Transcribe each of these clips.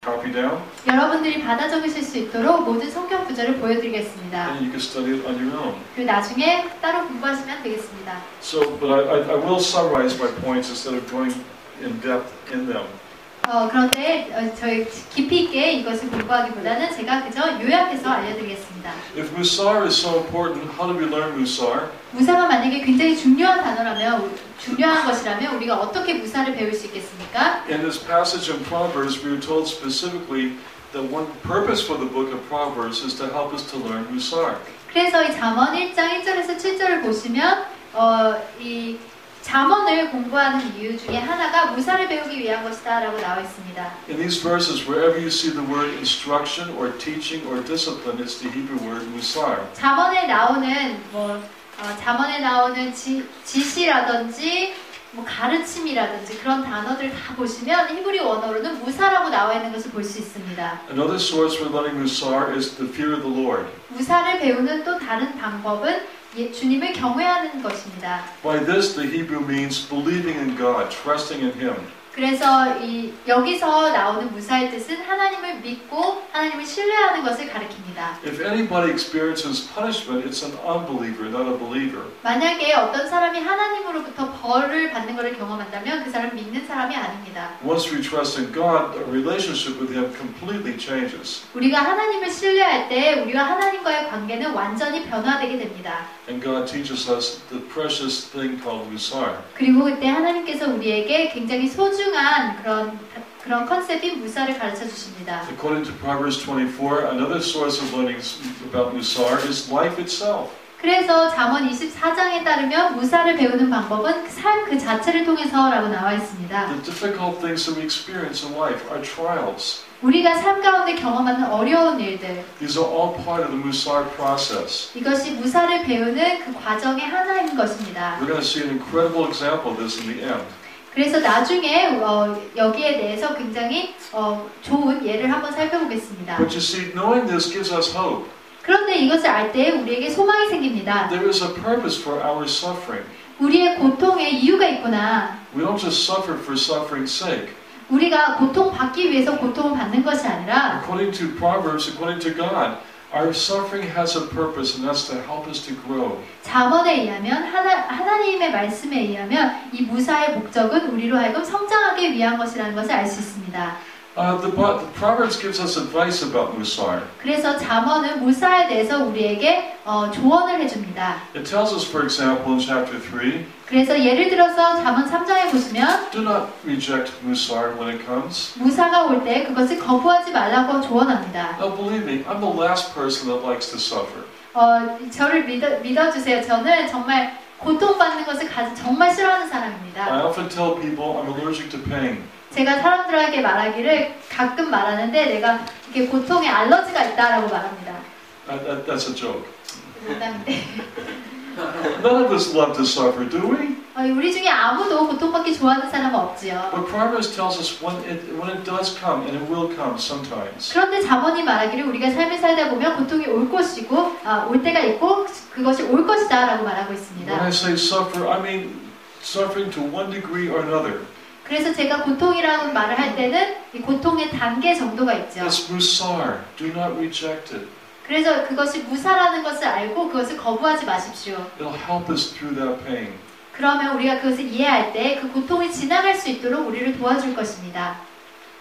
Copy down. 여러분들이 받아 적으실 수 있도록 모든 성경 구절을 보여드리겠습니다. And you can study it on your own. 그리고 나중에 따로 공부하시면 되겠습니다. So, but I will summarize my points instead of going in depth in them. 그런데 저희 깊이 있게 이것을 공부하기보다는 제가 그저 요약해서 알려드리겠습니다. If Musar is so important, how do we learn Musar? 무사가 만약에 굉장히 중요한 것이라면 우리가 어떻게 무사를 배울 수 있겠습니까? In this passage in Proverbs, we are told specifically that one purpose for the book of Proverbs is to help us to learn Musar. 그래서 이 잠언 1장 1절에서 7절을 보시면 이 잠언을 공부하는 이유 중에 하나가 무사를 배우기 위한 것이다라고 나와 있습니다. In these verses, wherever you see the word instruction or teaching or discipline, it's the Hebrew word musar. 잠언에 나오는 지시라든지 가르침이라든지 그런 단어들 다 보시면 히브리 원어로는 무사라고 나와 있는 것을 볼 수 있습니다. Another source for learning musar is the fear of the Lord. 무사를 배우는 또 다른 방법은 주님을 경외하는 것입니다. By this, the Hebrew means believing in God, trusting in Him. 그래서 여기서 나오는 무사의 뜻은 하나님을 믿고 하나님을 신뢰하는 것을 가리킵니다. If anybody experiences punishment, it's an unbeliever, not a believer. 만약에 어떤 사람이 하나님으로부터 벌을 받는 것을 경험한다면 그 사람은 믿는 사람이 아닙니다. Once we trust in God, our relationship with Him completely changes. 우리가 하나님을 신뢰할 때 우리와 하나님과의 관계는 완전히 변화되게 됩니다. And God teaches us the precious thing called musar. 그리고 그때 하나님께서 우리에게 굉장히 소중한 그런 컨셉인 무사를 가르쳐 주십니다. According to Proverbs 24, another source of learning about musar is life itself. 그래서 잠언 24장에 따르면 무사를 배우는 방법은 삶 그 자체를 통해서라고 나와 있습니다. The difficult things that we experience in life are trials. 우리가 삶 가운데 경험하는 어려운 일들, These are all part of the musar process. 이것이 무사를 배우는 그 과정의 하나인 것입니다. We're going to see an incredible example of this in the end. 그래서 나중에 여기에 대해서 굉장히 좋은 예를 한번 살펴보겠습니다. But you see, knowing this gives us hope. 그런데 이것을 알 때 우리에게 소망이 생깁니다. There is a purpose for our suffering. 우리의 고통에 이유가 있구나. We don't just suffer for suffering's sake. 우리가 고통받기 위해서 고통을 받는 것이 아니라 According to Proverbs, according to God, our suffering has a purpose, and that's to help us to grow. 잠언에 의하면 하나님의 말씀에 의하면 이 무사의 목적은 우리로 하여금 성장하기 위한 것이라는 것을 알 수 있습니다. The Proverbs gives us advice about musar. 그래서 잠언은 무사에 대해서 우리에게 조언을 해줍니다. It tells us, for example, in chapter 3, 그래서 예를 들어서 잠언 3장에 보시면 do not reject musar when it comes. 무사가 올 때 그것을 거부하지 말라고 조언합니다. Now, believe me, I'm the last person that likes to suffer. 저를 믿어주세요. 저는 정말 고통받는 것을 정말 싫어하는 I 사람입니다. often tell people I'm allergic to pain. 제가 사람들에게 말하기를 가끔 말하는데 내가 이렇게 고통에 알러지가 있다라고 말합니다. That's a joke. 농담인데. None of us love to suffer, do we? 우리 중에 아무도 고통받기 좋아하는 사람은 없지요. But Proverbs tells us when it does come, and it will come sometimes. 그런데 잠언이 말하기를 우리가 삶을 살다 보면 고통이 올 것이고 올 때가 있고 그것이 올 것이다라고 말하고 있습니다. When I say suffer, I mean suffering to one degree or another. 그래서 제가 고통이라는 말을 할 때는 이 고통의 단계 정도가 있죠. It's musar. Do not reject it. 그래서 그것이 무사라는 것을 알고 그것을 거부하지 마십시오. It'll help us through that pain. 그러면 우리가 그것을 이해할 때 그 고통을 지나갈 수 있도록 우리를 도와줄 것입니다.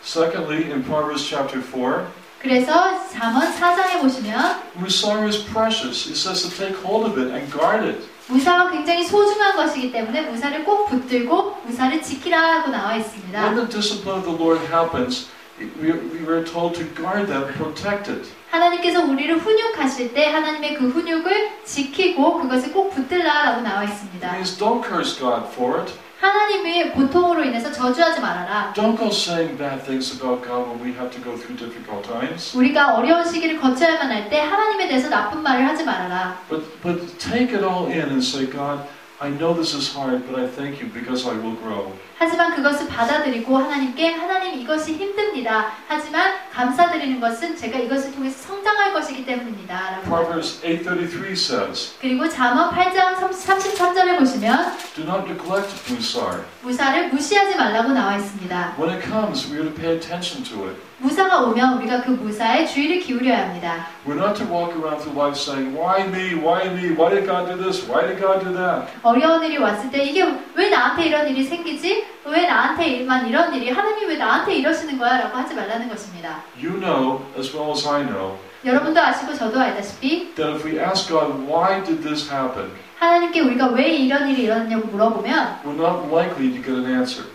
Secondly, in Proverbs chapter 4, 그래서 잠언 4장에 보시면 musar is precious. It says to take hold of it and guard it. 무사가 굉장히 소중한 것이기 때문에 무사를 꼭 붙들고 무사를 지키라고 나와 있습니다. When the discipline of the Lord happens, we are told to guard that, protect it. 하나님께서 우리를 훈육하실 때 하나님의 그 훈육을 지키고 그것을 꼭 붙들라라고 나와 It 있습니다. means don't curse God for it. 하나님의 고통으로 인해서 저주하지 말아라. Don't go saying bad things about God when we have to go through difficult times. 우리가 어려운 시기를 거쳐야만 할 때 하나님에 대해서 나쁜 말을 하지 말아라. But take it all in and say, God, I know this is hard, but I thank you because I will grow. 하지만 그것을 받아들이고 하나님께 하나님 이것이 힘듭니다. 하지만 감사드리는 것은 제가 이것을 통해서 성장할 것이기 때문입니다. 라고 Proverbs 8:33 says, 그리고 잠언 8장 33절에 보시면 do not neglect musar. 무사를 무시하지 말라고 나와 있습니다. When it comes, we are to pay attention to it. 무사가 오면 우리가 그 무사에 주의를 기울여야 합니다. We're not to walk around through life saying, why me, why me, why did God do this, why did God do that? 어려운 일이 왔을 때 이게 왜 나한테 이런 일이 생기지? 왜 나한테만 이런 일이 하나님이 왜 나한테 이러시는 거야? 라고 하지 말라는 것입니다. You know, as well as I know, 여러분도 아시고 저도 알다시피 that if we ask God, why did this happen? 하나님께 우리가 왜 이런 일이 일어났냐고 물어보면 We're not likely to get an answer.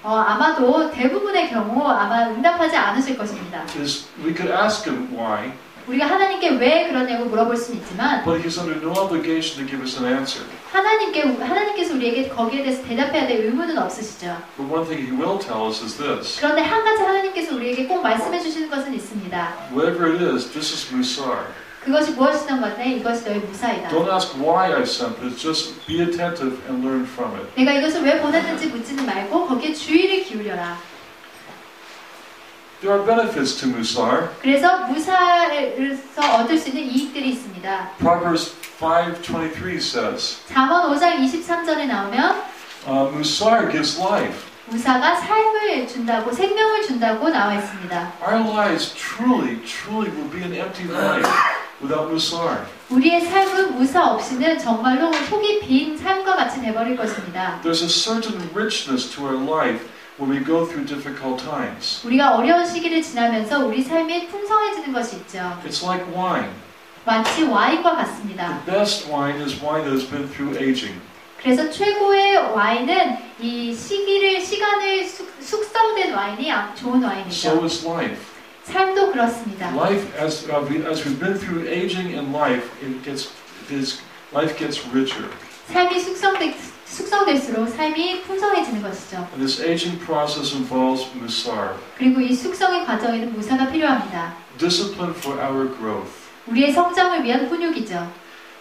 아마도 대부분의 경우 아마 응답하지 않으실 것입니다. We could ask Him why, 우리가 하나님께 왜 그러냐고 물어볼 수는 있지만 but He's under no obligation to give us an answer. 하나님께서 우리에게 거기에 대해서 대답해야 될 의무는 없으시죠. But one thing He will tell us is this. 그런데 한 가지 하나님께서 우리에게 꼭 말씀해 주시는 것은 있습니다. Whatever it is, this is Musar. 그것이 무엇이든 간에 이것이 너의 무사이다. Don't ask why I sent this, just be attentive and learn from it. 내가 이것을 왜 보냈는지 묻지는 말고 거기에 주의를 기울여라. There are benefits to Musar. 그래서 무사에서 얻을 수 있는 이익들이 있습니다. Proverbs 5:23 says, 잠언 5장 23절에 나오면 Musar gives life. 무사가 삶을 준다고 생명을 준다고 나와 있습니다. Our lives truly will be an empty life without Musar. 우리의 삶은 무사 없이는 정말로 속이 빈 삶과 같이 돼버릴 것입니다. There's a certain richness to our life when we go through difficult times. 우리가 어려운 시기를 지나면서 우리 삶이 풍성해지는 것이 있죠. It's like wine. 마치 와인과 같습니다. The best wine is wine that has been through aging. 그래서 최고의 와인은 이 시간을 숙성된 와인이 좋은 와인이죠. So is life. 삶도 그렇습니다. Life, as we've been through aging in life, life gets richer. 삶이 숙성될수록 삶이 풍성해지는 것이죠. And this aging process involves musar, 그리고 이 숙성의 과정에는 무사가 필요합니다. discipline for our growth. 우리의 성장을 위한 훈육이죠.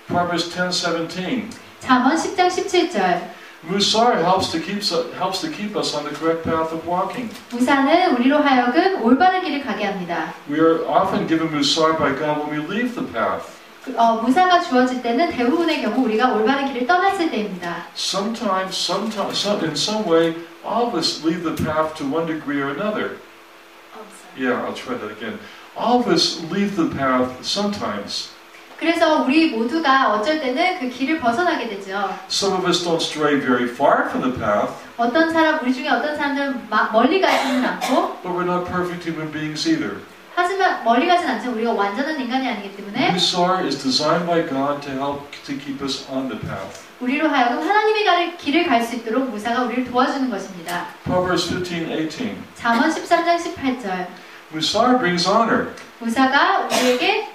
Proverbs 10:17. 잠언 10장 17절. Musar helps to keep us on the correct path of walking. 무사는 우리로 하여금 올바른 길을 가게 합니다. We are often given musar by God when we leave the path. 무사가 주어질 때는 대부분의 경우 우리가 올바른 길을 떠났을 때입니다. Sometimes, in some way, all of us leave the path to one degree or another. Yeah, I'll try that again. All of us leave the path sometimes. 그래서 우리 모두가 어쩔 때는 그 길을 벗어나게 되죠. Some of us don't stray very far from the path. 우리 중에 어떤 사람들은 멀리 가지는 않고, But we're not perfect human beings either. 하지만 멀리 가진 않지만 우리가 완전한 인간이 아니기 때문에 Musar is designed by God to help to keep us on the path. 우리로 하여금 하나님의 길을 갈 수 있도록 무사가 우리를 도와주는 것입니다. Proverbs 15:18. 잠언 13장 18절. Musar brings honor. 무사가 우리에게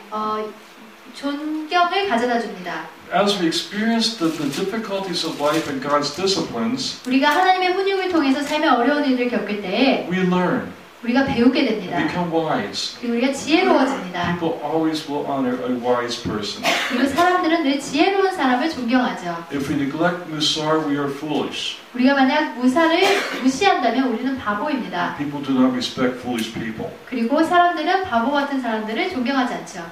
존경을 가져다 줍니다. As we experience the difficulties of life and God's disciplines, 우리가 하나님의 훈육을 통해서 삶의 어려운 일을 겪을 때에 we learn 우리가 배우게 and 됩니다. become wise. 그리고 우리가 지혜로워집니다. People always will honor a wise person. 그리고 사람들은 늘 지혜로운 사람을 존경하죠. If we neglect Musar, we are foolish. 우리가 만약 무사를 무시한다면 우리는 바보입니다. People do not respect foolish people. 그리고 사람들은 바보 같은 사람들을 존경하지 않죠.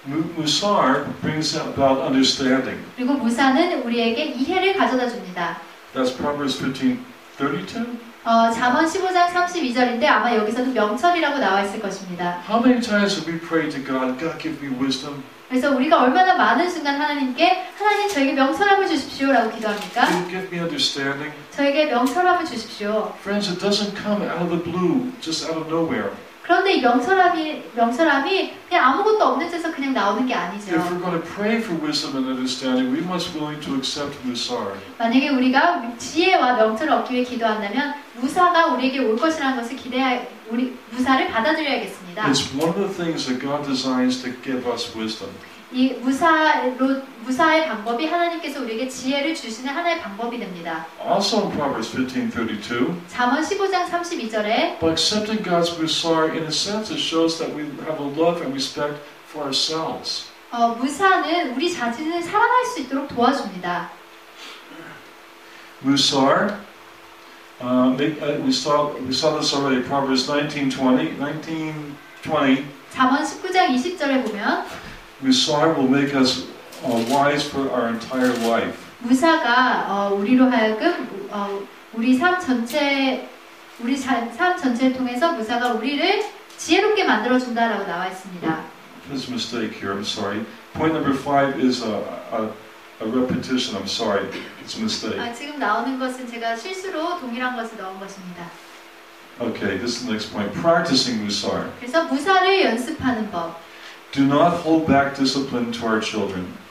Musar brings about understanding. 그리고 무사는 우리에게 이해를 가져다 줍니다. That's Proverbs 15:32. 잠언 15장 32절인데 아마 여기서도 명철이라고 나와 있을 것입니다. How many times have we prayed to God, God give me wisdom? 그래서 우리가 얼마나 많은 순간 하나님께 하나님 저에게 명철함을 주십시오라고 기도합니까? Give me understanding. 저에게 명철함을 주십시오. Friends, it doesn't come out of the blue, just out of nowhere. 그런데 이 명철함이 그냥 아무것도 없는 데서 그냥 나오는 게 아니죠. If we're going to pray for wisdom and understanding, we must be willing to accept Musar. 만약에 우리가 지혜와 명철을 얻기 위해 기도한다면 무사가 우리에게 올 것이라는 것을 우리 무사를 받아들여야겠습니다. It's one of the things that God designs to give us wisdom. 이 무사의 방법이 하나님께서 우리에게 지혜를 주시는 하나의 방법이 됩니다. Also in Proverbs 15:32, 잠언 15장 32절에 by accepting God's Musar, in a sense, it shows that we have a love and respect for ourselves. 무사는 우리 자신을 사랑할 수 있도록 도와줍니다. Musar, we saw this already. Proverbs 19:20. 잠언 19장 20절에 보면 Musar will make us wise for our entire life. 무사가 우리로 하여금 우리 삶 전체를 통해서 무사가 우리를 지혜롭게 만들어준다라고 나와 있습니다. There's a mistake here. I'm sorry. Point number 5 is a repetition. I'm sorry. It's a mistake. 지금 나오는 것은 제가 실수로 동일한 것을 넣은 것입니다. Okay, this is the next point. Practicing musar. 그래서 무사를 연습하는 법. Do not hold back discipline to our children.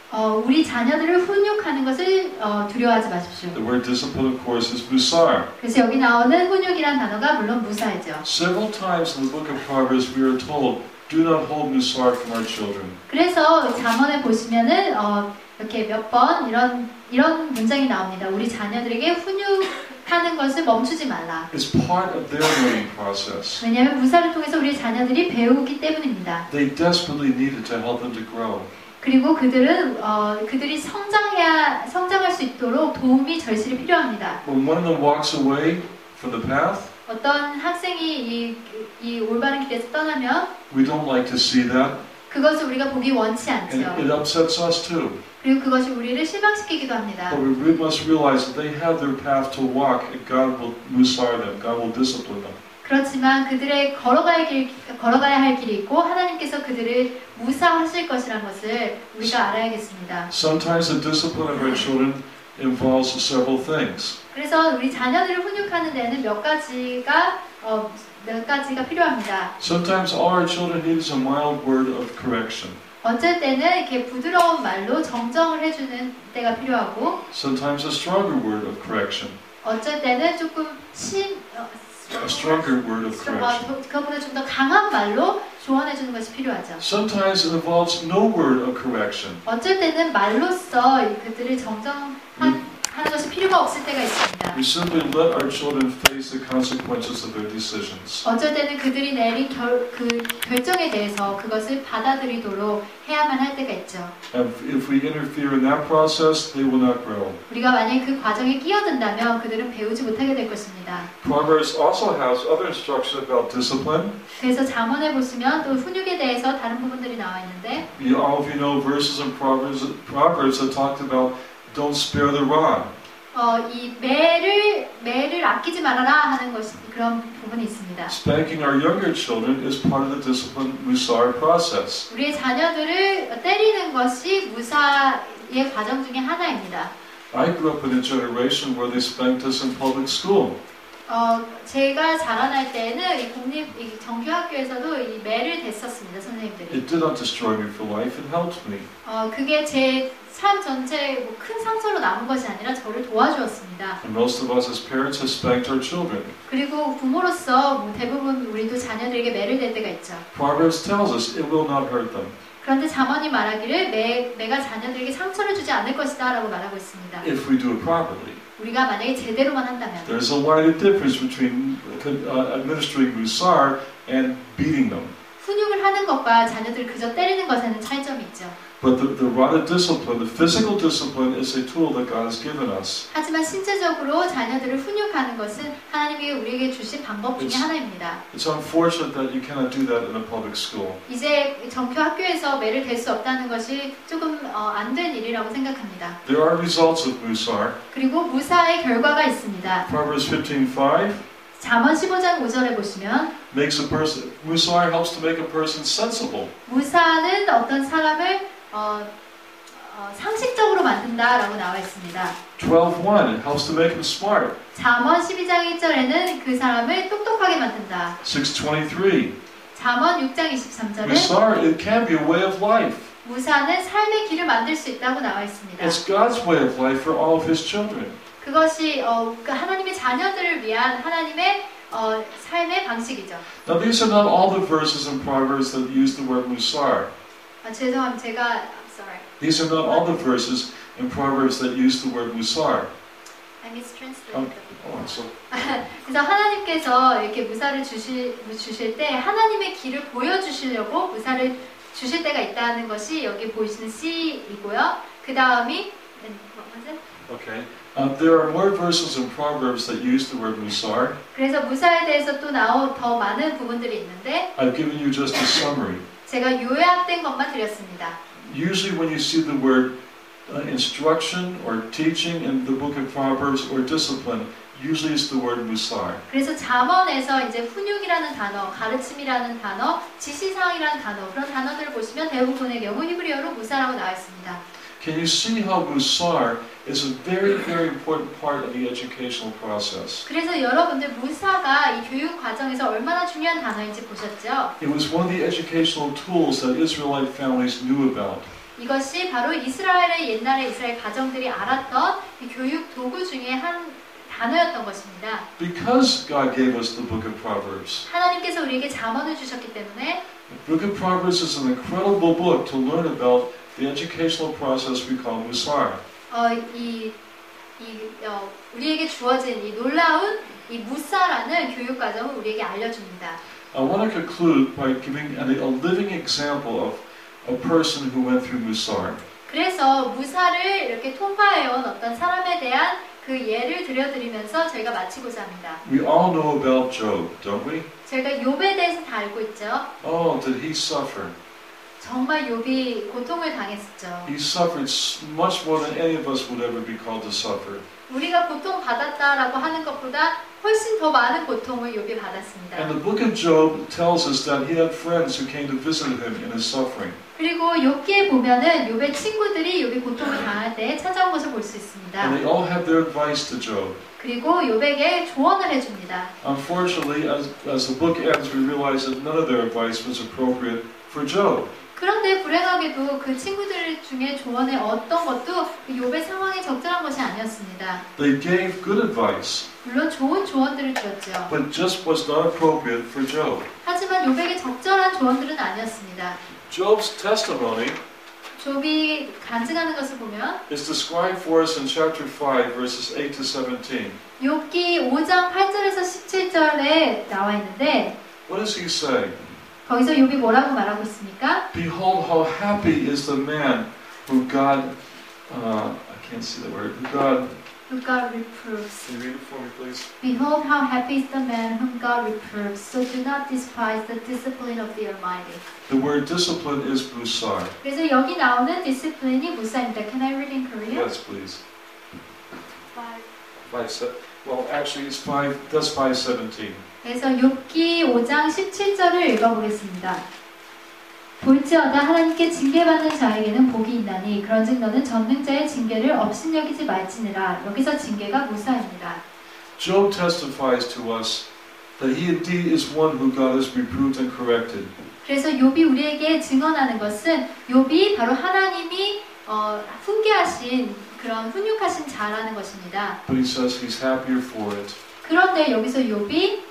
우리 자녀들을 훈육하는 것을 두려워하지 마십시오. The word discipline, of course, is musar. 그래서 여기 나오는 훈육이란 단어가 물론 무사이죠. Several times in the book of Proverbs, we are told, "Do not hold musar from our children." 그래서 잠언에 보시면은 이렇게 몇 번 이런 문장이 나옵니다. 우리 자녀들에게 훈육하는 것을 멈추지 말라. It's part of their learning process. 왜냐하면 무사를 통해서 우리 자녀들이 배우기 때문입니다. They desperately need it to help them to grow. 그리고 그들이 성장할 수 있도록 도움이 절실히 필요합니다. When one of them walks away from the path, 어떤 학생이 이 올바른 길에서 떠나면 we don't like to see that, 그것을 우리가 보기 원치 and 않죠. it upsets us too. 그리고 그것이 우리를 실망시키기도 합니다. But we must realize that they have their path to walk, and God will musar them. God will discipline them. 그렇지만 그들의 걸어가야 할 길이 있고 하나님께서 그들을 무사하실 것이라는 것을 우리가 알아야겠습니다. Sometimes the discipline of our children involves several things. 그래서 우리 자녀들을 훈육하는 데는 몇 가지가 필요합니다. Sometimes all our children need is a mild word of correction. 어쩔 때는 이렇게 부드러운 말로 정정을 해주는 때가 필요하고, Sometimes a stronger word of correction. 어쩔 때는 조금 A stronger word of correction. 그것보다 좀 더 강한 말로 조언해주는 것이 필요하죠. Sometimes it involves no word of correction. 어쩔 때는 말로써 그들을 정정하는 것이 필요가 없을 때가 있습니다. We simply let our children face the consequences of their decisions. 어쩔 때는 그들이 내린 그 결정에 대해서 그것을 받아들이도록 해야만 할 때가 있죠. And if we interfere in that process, they will not grow. 우리가 만약에 그 과정에 끼어든다면 그들은 배우지 못하게 될 것입니다. Proverbs also has other instruction about discipline. 그래서 잠언에 보시면 또 훈육에 대해서 다른 부분들이 나와 있는데, All of you know verses in Proverbs that talked about don't spare the rod. 이 매를 아끼지 말아라 하는 그런 부분이 있습니다. Spanking our younger children is part of the discipline musar process. 우리의 자녀들을 때리는 것이 무사의 과정 중에 하나입니다. I grew up in a generation where they spanked us in public school. 제가 자라날 때는 이 정규학교에서도 이 매를 댔었습니다, 선생님들이. It did not destroy me for life. It helped me. 그게 제 삶 전체에 큰 상처로 남은 것이 아니라 저를 도와주었습니다. And most of us as parents have spanked our children. 그리고 부모로서 대부분 우리도 자녀들에게 매를 댈 때가 있죠. Proverbs tells us it will not hurt them. 그런데 잠언이 말하기를 매가 자녀들에게 상처를 주지 않을 것이다 라고 말하고 있습니다. If we do it properly. 우리가 만약에 제대로만 한다면. There's a wide difference between administering musar and beating them. 훈육을 하는 것과 자녀들을 그저 때리는 것에는 차이점이 있죠. But the rod of discipline, the physical discipline, is a tool that God has given us. 하지만 신체적으로 자녀들을 훈육하는 것은 하나님이 우리에게 주신 방법 중에 하나입니다. It's unfortunate that you cannot do that in a public school. 이제 정규 학교에서 매를 댈 수 없다는 것이 조금 안 된 일이라고 생각합니다. There are results of musar. 그리고 무사의 결과가 있습니다. Proverbs 15:5 잠언 15장 5절에 보시면 musar helps to make a person sensible. 무사는 어떤 사람을 상식적으로 만든다라고 나와 있습니다. 12:1 it helps to make him smart. 잠언 12장 1절에는 그 사람을 똑똑하게 만든다. 6:23 잠언 6장 23절에 musar it can be a way of life. 무사는 삶의 길을 만들 수 있다고 나와 있습니다. It's God's way of life for all of His children. 그것이 하나님의 자녀들을 위한 하나님의 삶의 방식이죠. Now these are not all the verses in Proverbs that use the word musar. 죄송합니다. I'm sorry. These are not all the verses in Proverbs that use the word musar. I mistranslated. So. 그래서 하나님께서 이렇게 무사를 주실 때 하나님의 길을 보여주시려고 무사를 주실 때가 있다는 것이 여기 보이시는 C이고요. 그 다음이 Okay. There are more verses in Proverbs that use the word musar. 그래서 무사에 대해서 또 더 많은 부분들이 있는데 I've given you just a summary. 제가 요약된 것만 드렸습니다. Usually when you see the word instruction or teaching in the book of Proverbs or discipline, usually it's the word musar. 그래서 잠언에서 이제 훈육이라는 단어, 가르침이라는 단어, 지시사항이라는 단어 그런 단어들을 보시면 대부분의 경우 히브리어로 무사라고 나와 있습니다. Can you see how musar is a very, very important part of the educational process? 그래서 여러분들 무사가 이 교육 과정에서 얼마나 중요한 단어인지 보셨죠? It was one of the educational tools that Israelite families knew about. 이것이 바로 이스라엘의 옛날에 이스라엘 가정들이 알았던 이 교육 도구 중에 한 단어였던 것입니다. Because God gave us the book of Proverbs. 하나님께서 우리에게 잠언을 주셨기 때문에 The book of Proverbs is an incredible book to learn about the educational process we call musar. 우리에게 주어진 이 놀라운 이 무사라는 교육 과정을 우리에게 알려줍니다. I want to conclude by giving a living example of a person who went through musar. 그래서 무사를 이렇게 통과해온 어떤 사람에 대한 그 예를 들려드리면서 저희가 마치고자 합니다. We all know about Job, don't we? 저희가 욥에 대해서 다 알고 있죠. Oh, did he suffer? 정말 욥이 고통을 당했었죠. He suffered much more than any of us would ever be called to suffer. 우리가 고통 받았다라고 하는 것보다 훨씬 더 많은 고통을 욥이 받았습니다. And the book of Job tells us that he had friends who came to visit him in his suffering. 그리고 욥기에 보면은 욥의 친구들이 욥이 고통을 당할 때 찾아온 것을 볼 수 있습니다. And they all had their advice to Job. 그리고 욥에게 조언을 해줍니다. Unfortunately, as the book ends, we realize that none of their advice was appropriate for Job. 그런데 불행하게도 그 친구들 중에 조언의 어떤 것도 욥의 상황에 적절한 것이 아니었습니다. They gave good advice, 물론 좋은 조언들을 주었죠. but just was not appropriate for Job. 하지만 욥에게 적절한 조언들은 아니었습니다. Job's testimony 욥이 간증하는 것을 보면 is described for us in chapter 5, verses 8 to 17. 욥기 5장 8절에서 17절에 나와 있는데 What does he say? 거기서 욥이 뭐라고 말하고 있습니까? Behold how happy is the man who God, I can't see the word, Who God reproves. Can you read it for me, please? Behold how happy is the man whom God reproves. So do not despise the discipline of the Almighty. The word discipline is musar. 그래서 여기 나오는 디시플린이 무사입니다. Can I read in Korean? Yes, please. Well, actually, it's 5. That's 5:17. 그래서 욥기 5장 17절을 읽어보겠습니다. 볼지어다 하나님께 징계받는 자에게는 복이 있나니 그런즉 너는 전능자의 징계를 업신여기지 말지니라. 여기서 징계가 무사입니다. Job testifies to us that he indeed is one who God has reproved and corrected. 그래서 욥이 우리에게 증언하는 것은 욥이 바로 하나님이 훈계하신 그런 훈육하신 자라는 것입니다. But he says he's happier for it. 그런데 여기서 욥이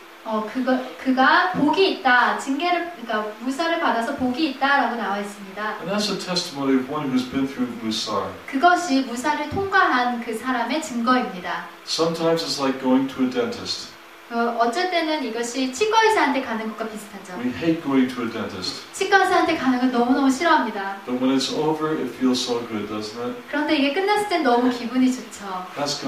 그가 복이 있다, 그러니까 무사를 받아서 복이 있다라고 나와 있습니다. And that's a testimony of one who's been through musar. 그것이 무사를 통과한 그 사람의 증거입니다. Sometimes it's like going to a dentist. 어쩔 때는 이것이 치과 의사한테 가는 것과 비슷하죠. We hate going to a dentist. 치과 의사한테 가는 걸 너무너무 싫어합니다. But when it's over, it feels so good, doesn't it? 그런데 이게 끝났을 땐 너무 기분이 좋죠. That's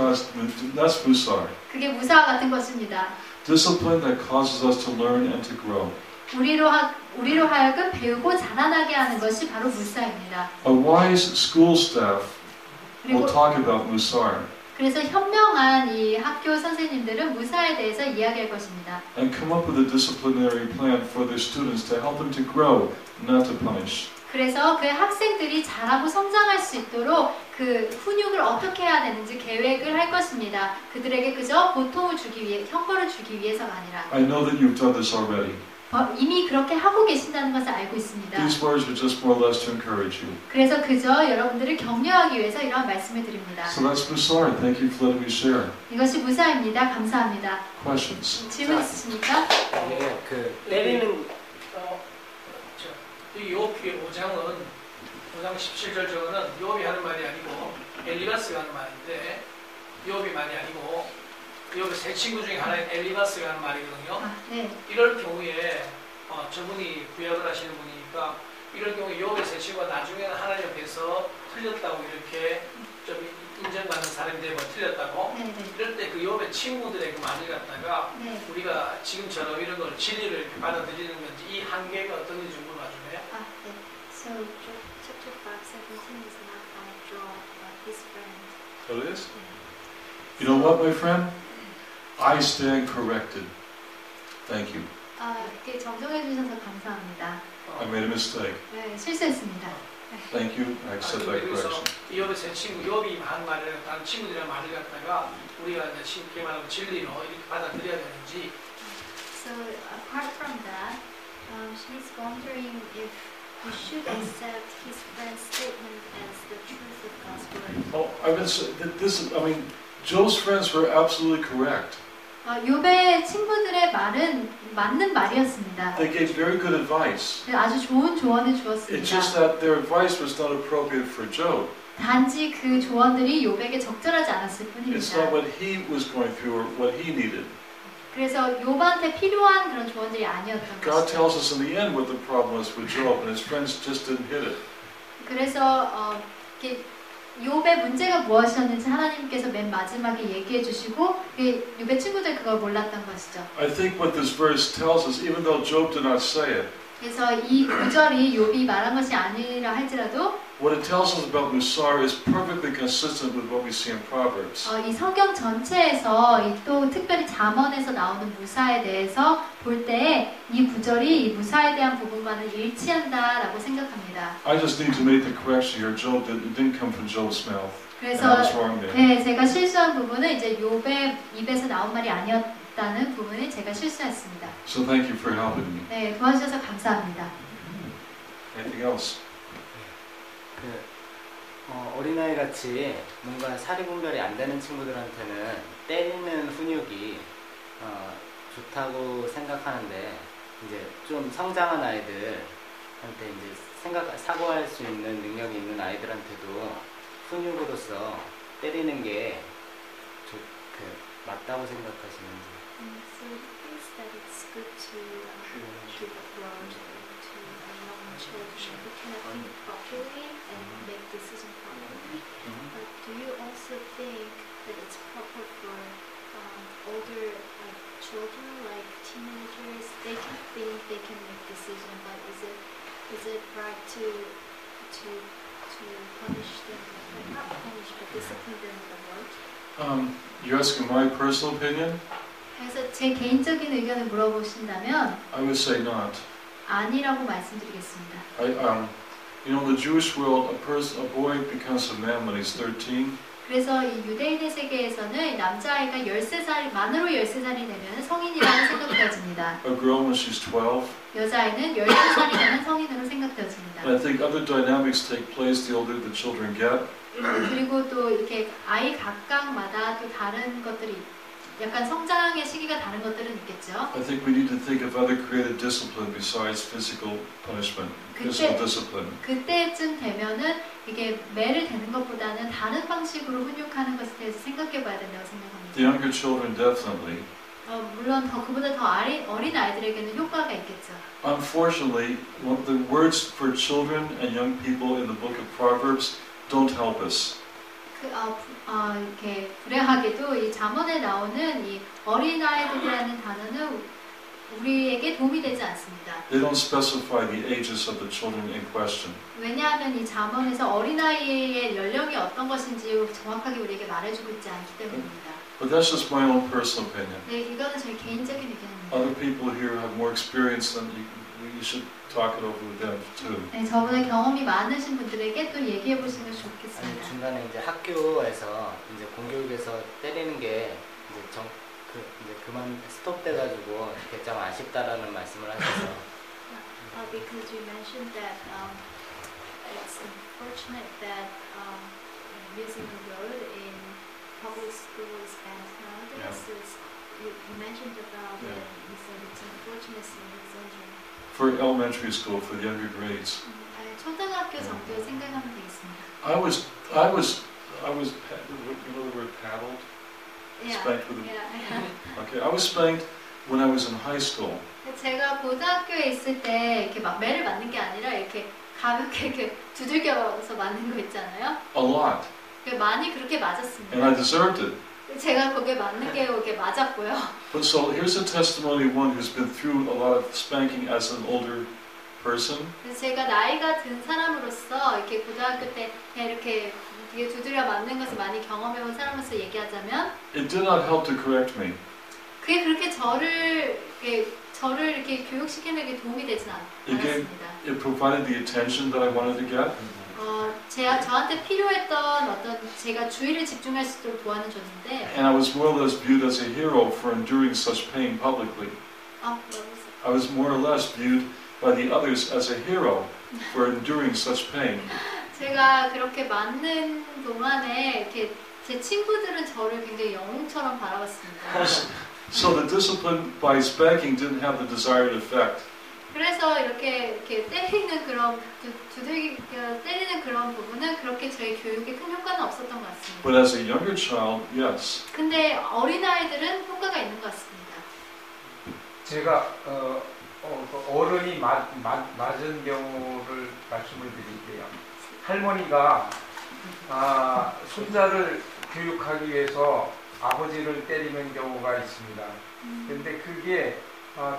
musar. 그게 무사와 같은 것입니다. Discipline that causes us to learn and to grow. 우리로 하여금 배우고 자라나게 하는 것이 바로 무사입니다. A wise school staff will 그리고 talk about musar 그래서 현명한 이 학교 선생님들은 무사에 대해서 이야기할 것입니다. and come up with a disciplinary plan for their students to help them to grow, not to punish. 그래서 그 학생들이 잘하고 성장할 수 있도록 그 훈육을 어떻게 해야 되는지 계획을 할 것입니다. 그들에게 그저 고통을 주기 위해, 형벌을 주기 위해서가 아니라. I know that you've done this already. 이미 그렇게 하고 계신다는 것을 알고 있습니다. These words are just more or less to encourage you. 그래서 그저 여러분들을 격려하기 위해서 이러한 말씀을 드립니다. So that's musar. Thank you for letting me share. 이것이 무사입니다. 감사합니다. Questions? 질문 있으십니까? 예, 때리는 이 욥기 5장은 5장 17절 저거는 욥이 하는 말이 아니고 엘리바스가 하는 말인데 욥이 말이 아니고 욥의 세 친구 중에 하나인 엘리바스가 하는 말이거든요. 네. 이럴 경우에 저분이 구약을 하시는 분이니까 이럴 경우에 욥의 세 친구가 나중에는 하나님 앞에서 틀렸다고 이렇게 좀 인정받는 사람이 되면 틀렸다고. 네. 이럴 때 그 욥의 친구들의 그 말을 갖다가 네. 우리가 지금처럼 이런 걸 진리를 이렇게 받아들이는 건지 이 한계가 어떤지 좀 물어봐주네요. 네. So chapter 5, 17 is not Job, his friend. Oh, it is? You know what, my friend? I stand corrected. Thank you. 이렇게 정정해 주셔서 감사합니다. I made a mistake. 네, 실수했습니다. Thank you. I accept that correction. 이업의 새 친구, 이업이 한 말을 다른 친구들이랑 말을 갖다가 우리가 이제 쉽게 말하면 진리로 이렇게 받아들여야 되는지. So apart from that, she's wondering if we should accept his friend's statement as the truth of God's word. Oh, I've been this. I mean, Joe's friends were absolutely correct. 욥의 친구들의 말은 맞는 말이었습니다. They gave very good advice. 아주 좋은 조언을 It's 주었습니다. just that their advice was not appropriate for Job. 단지 그 조언들이 욥에게 적절하지 않았을 It's 뿐입니다. not what he was going through or what he needed. 그래서 욥한테 필요한 그런 조언들이 아니었던 God 것이죠. tells us in the end what the problem was with Job, and his friends just didn't hit it. 그래서 이렇게 욥의 문제가 무엇이었는지 하나님께서 맨 마지막에 얘기해 주시고 욥의 친구들 그걸 몰랐던 것이죠. I think what this verse tells us, even though Job did not say it, 그래서 이 구절이 욥이 말한 것이 아니라 할지라도 what it tells us about Musar is perfectly consistent with what we see in Proverbs. 이 성경 전체에서 또 특별히 잠언에서 나오는 무사에 대해서 볼 때 이 구절이 이 무사에 대한 부분과는 일치한다라고 생각합니다. I just need to make the correction here. Job didn't come from Job's mouth. And 그래서 that was wrong there. 네, 제가 실수한 부분은 이제 욥의 입에서 나온 말이 아니었다는 부분을 제가 실수했습니다. So thank you for helping me. 네, 도와주셔서 감사합니다. Anything else? 어린아이 같이 뭔가 사리분별이 안 되는 친구들한테는 때리는 훈육이 좋다고 생각하는데 이제 좀 성장한 아이들한테 이제 사고할 수 있는 능력이 있는 아이들한테도 훈육으로서 때리는 게 맞다고 생각하시는지. So he thinks that it's good to give a word to young children who cannot think properly and make decisions properly. But do you also think that it's proper for older children, like teenagers? They can think, they can make decisions, but is it right to punish them? Like not punish, but discipline them with a word? You're asking my personal opinion? 그래서 제 개인적인 의견을 물어보신다면 I would say not. 아니라고 말씀드리겠습니다. You know, in the Jewish world, a boy becomes a man when he's 13. 그래서 이 유대인의 세계에서는 남자아이가 13살, 만으로 13살이 되면 성인이라고 생각되어집니다. A girl when she's 12. 여자아이는 12살이 되면 성인으로 생각되어집니다. And I think other dynamics take place the older the children get. 그리고 또 이렇게 아이 각각마다 또 다른 것들이 약간 성장의 시기가 다른 것들은 있겠죠. I think we need to think of other creative discipline besides physical punishment, physical discipline. 그때쯤 되면은 이게 매를 대는 것보다는 다른 방식으로 훈육하는 것에 대해서 생각해봐야 된다고 생각합니다. The younger children definitely. 물론 그보다 더 어린 아이들에게는 효과가 있겠죠. Unfortunately, the words for children and young people in the book of Proverbs don't help us. 이렇게 불행하게도 이 잠언에 나오는 이 어린 아이들이라는 단어는 우리에게 도움이 되지 않습니다. They don't specify the ages of the children in question. 왜냐하면 이 잠언에서 어린 아이의 연령이 어떤 것인지 정확하게 우리에게 말해주고 있지 않기 때문입니다. But that's just my own personal opinion. 네, 이거는 제 개인적인 의견입니다. Other people here have more experience than you should talk it over with them too. 네, 저보다 경험이 많으신 분들에게 또 얘기해 보시면 좋겠습니다. 아니, 중간에 이제 학교에서 이제 공교육에서 때리는 게 이제 그만 스톱돼가지고 이렇게 좀 아쉽다라는 말씀을 하셔서. Because you mentioned that it's unfortunate that using the word in public schools and nowadays you mentioned about it. You said it's unfortunate syndrome. For elementary school, for the younger grades. 초등학교 정도에 생각하면 되겠습니다. I was, you know the word paddled? Spanked with Okay, I was spanked when I was in high school. 제가 고등학교에 있을 때 이렇게 막 매를 맞는 게 아니라 이렇게 가볍게 이렇게 두들겨서 맞는 거 있잖아요. A lot. 많이 그렇게 맞았습니다. And I deserved it. 제가 거기에 맞는 게 이렇게 맞았고요. But so here's a testimony of one who's been through a lot of spanking as an older person. 제가 나이가 든 사람으로서 이렇게 고등학교 때 이렇게 되게 두드려 맞는 것을 많이 경험해본 사람으로서 얘기하자면 it did not help to correct me. 그게 그렇게 저를 이렇게 교육시키는 게 도움이 되진 않았습니다. It provided the attention that I wanted to get. 저한테 필요했던 어떤 제가 주의를 집중할 수 있도록 도와는 줬는데 And I was more or less viewed as a hero for enduring such pain publicly. I was more or less viewed by the others as a hero for enduring such pain. 제가 그렇게 맞는 동안에 이렇게 제 친구들은 저를 굉장히 영웅처럼 바라봤습니다. So the discipline by spanking didn't have the desired effect. 그래서 이렇게 때리는 그런 때리는 그런 부분은 그렇게 저희 교육에 큰 효과는 없었던 것 같습니다. But as a younger child, yes. 근데 어린 아이들은 효과가 있는 것 같습니다. 제가 어른이 맞은 경우를 말씀을 드릴게요. 할머니가 손자를 교육하기 위해서 아버지를 때리는 경우가 있습니다. 근데 그게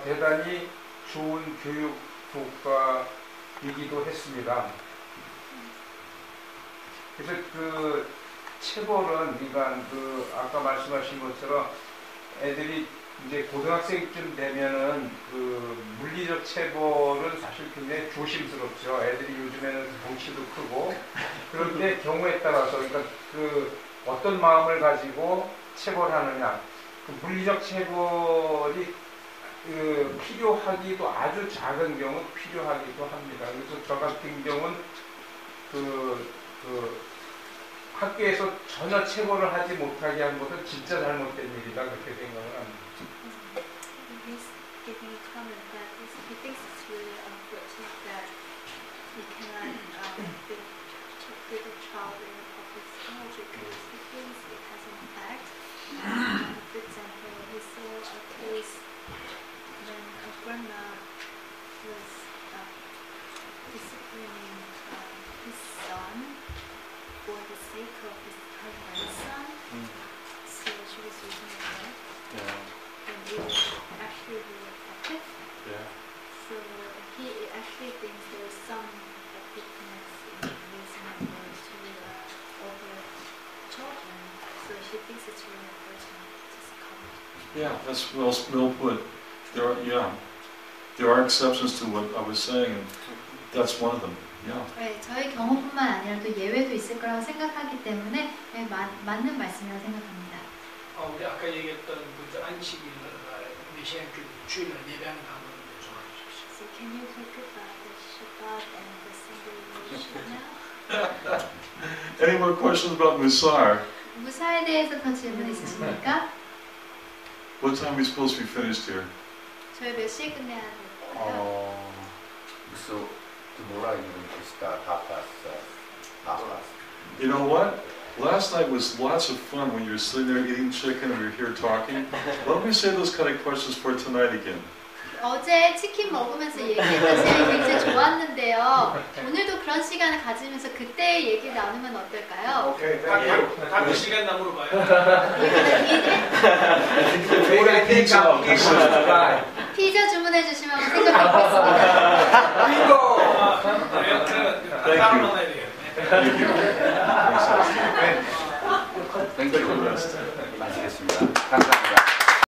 대단히 좋은 교육 효과이기도 했습니다. 그래서 그 체벌은, 그러니까 아까 말씀하신 것처럼 애들이 이제 고등학생쯤 되면은 그 물리적 체벌은 사실 굉장히 조심스럽죠. 애들이 요즘에는 덩치도 크고. 그런데 경우에 따라서, 그러니까 그 어떤 마음을 가지고 체벌하느냐, 그 물리적 체벌이 필요하기도, 아주 작은 경우 필요하기도 합니다. 그래서 저 같은 경우는 학교에서 전혀 체벌을 하지 못하게 한 것은 진짜 잘못된 일이다, 그렇게 생각을 합니다. He's giving a comment that he thinks it's really unfortunate that you cannot treat a child in a public school because he thinks it has an effect. For example, he saw a case when a grandma was disciplining his son for the sake of her grandson. So she was using a knife. And it was actually really effective. Yeah. So he actually thinks there's some effectiveness in using it over children. So she thinks it's really important to cover. Yeah, that's well put. There are exceptions to what I was saying, and that's one of them. Yeah. 네, 저의 경우뿐만 아니라 또 예외도 있을 거라고 생각하기 때문에 맞는 말씀이라고 생각합니다. 우리 아까 얘기했던 그 안식일날 메시아교 주일날 예배하는 방법을 좀 알려주십시오. So can you talk about the Shabbat and the Sunday worship now? Any more questions about Musar? 무사에 대해서 더 질문 있으십니까? What time are we supposed to be finished here? 저희 몇 시에 끝내야 될까요? So tomorrow you will start 5:30. You know what? Last night was lots of fun when you were sitting there eating chicken and we were here talking. Why don't we save those kind of questions for tonight again? 어제 치킨 먹으면서 얘기했던 시간이 굉장히 좋았는데요. 오늘도 그런 시간을 가지면서 그때 얘기 나누면 어떨까요? 오케이, 다그 시간 나 물어봐요. 피자 주문해 주시면 생각해 보겠습니다. 그래요? 다음은